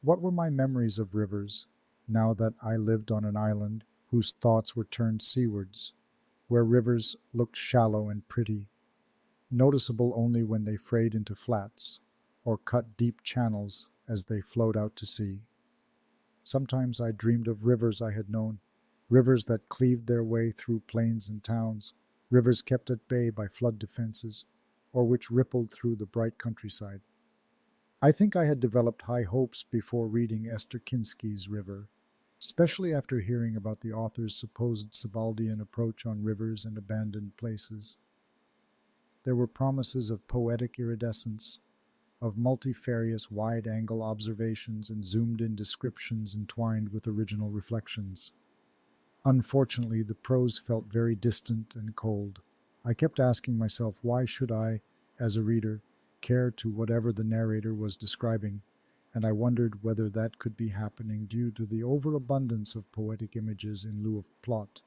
What were my memories of rivers, now that I lived on an island whose thoughts were turned seawards, where rivers looked shallow and pretty, noticeable only when they frayed into flats, or cut deep channels as they flowed out to sea? Sometimes I dreamed of rivers I had known, rivers that cleaved their way through plains and towns, rivers kept at bay by flood defenses, or which rippled through the bright countryside. I think I had developed high hopes before reading Esther Kinsky's River, especially after hearing about the author's supposed Sebaldian approach on rivers and abandoned places. There were promises of poetic iridescence, of multifarious wide-angle observations and zoomed-in descriptions entwined with original reflections. Unfortunately, the prose felt very distant and cold. I kept asking myself, why should I, as a reader, care to whatever the narrator was describing, and I wondered whether that could be happening due to the overabundance of poetic images in lieu of plot,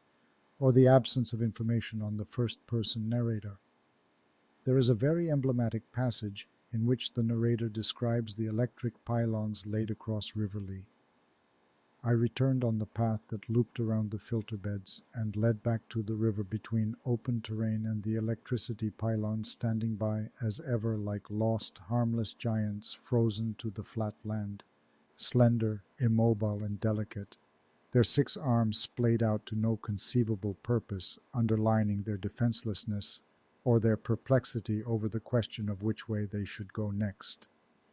or the absence of information on the first-person narrator. There is a very emblematic passage in which the narrator describes the electric pylons laid across River Lee. I returned on the path that looped around the filter beds and led back to the river between open terrain and the electricity pylons standing by as ever like lost, harmless giants frozen to the flat land, slender, immobile, and delicate, their 6 arms splayed out to no conceivable purpose, underlining their defenselessness or their perplexity over the question of which way they should go next.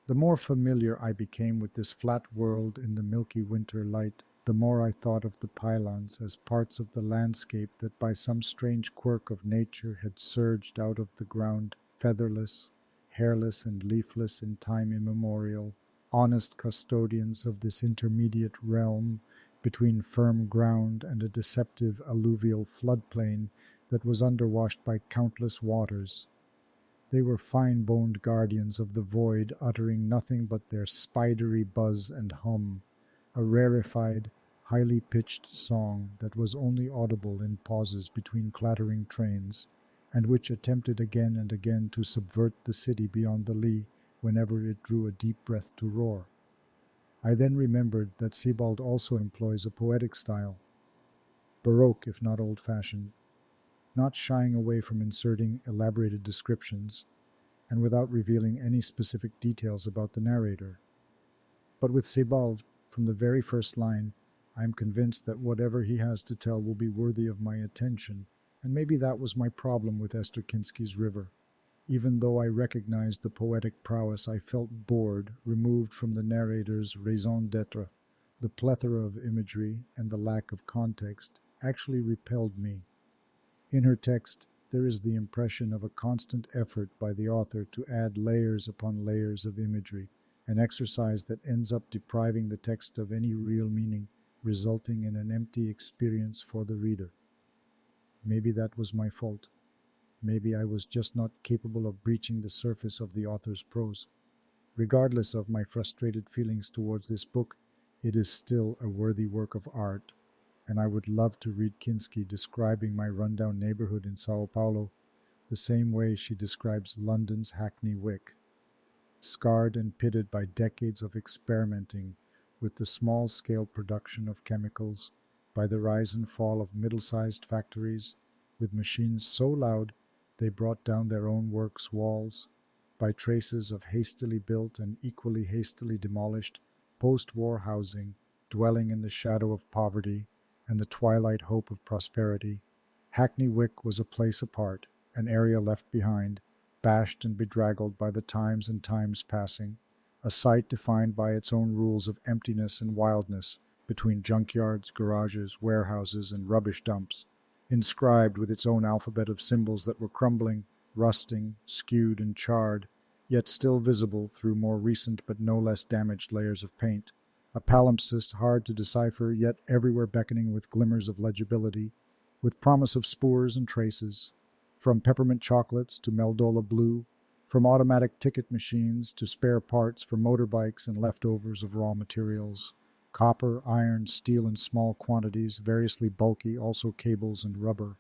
The more familiar I became with this flat world in the milky winter light, the more I thought of the pylons as parts of the landscape that by some strange quirk of nature had surged out of the ground, featherless, hairless, and leafless in time immemorial, honest custodians of this intermediate realm between firm ground and a deceptive alluvial floodplain that was underwashed by countless waters. They were fine-boned guardians of the void, uttering nothing but their spidery buzz and hum, a rarefied, highly pitched song that was only audible in pauses between clattering trains, and which attempted again and again to subvert the city beyond the Lee whenever it drew a deep breath to roar. I then remembered that Sebald also employs a poetic style, baroque if not old-fashioned, not shying away from inserting elaborated descriptions, and without revealing any specific details about the narrator. But with Sebald, from the very first line, I am convinced that whatever he has to tell will be worthy of my attention, and maybe that was my problem with Esther Kinsky's River. Even though I recognized the poetic prowess, I felt bored, removed from the narrator's raison d'etre. The plethora of imagery and the lack of context actually repelled me. In her text, there is the impression of a constant effort by the author to add layers upon layers of imagery, an exercise that ends up depriving the text of any real meaning, resulting in an empty experience for the reader. Maybe that was my fault. Maybe I was just not capable of breaching the surface of the author's prose. Regardless of my frustrated feelings towards this book, it is still a worthy work of art, and I would love to read Kinsky describing my rundown neighborhood in Sao Paulo the same way she describes London's Hackney Wick, scarred and pitted by decades of experimenting with the small-scale production of chemicals, by the rise and fall of middle-sized factories, with machines so loud they brought down their own works' walls, by traces of hastily built and equally hastily demolished post-war housing, dwelling in the shadow of poverty and the twilight hope of prosperity. Hackney Wick was a place apart, an area left behind, bashed and bedraggled by the times and times passing, a site defined by its own rules of emptiness and wildness between junkyards, garages, warehouses, and rubbish dumps, inscribed with its own alphabet of symbols that were crumbling, rusting, skewed, and charred, yet still visible through more recent but no less damaged layers of paint, a palimpsest hard to decipher, yet everywhere beckoning with glimmers of legibility, with promise of spoors and traces, from peppermint chocolates to Meldola Blue, from automatic ticket machines to spare parts for motorbikes and leftovers of raw materials, copper, iron, steel in small quantities, variously bulky, also cables and rubber.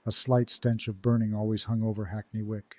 A slight stench of burning always hung over Hackney Wick.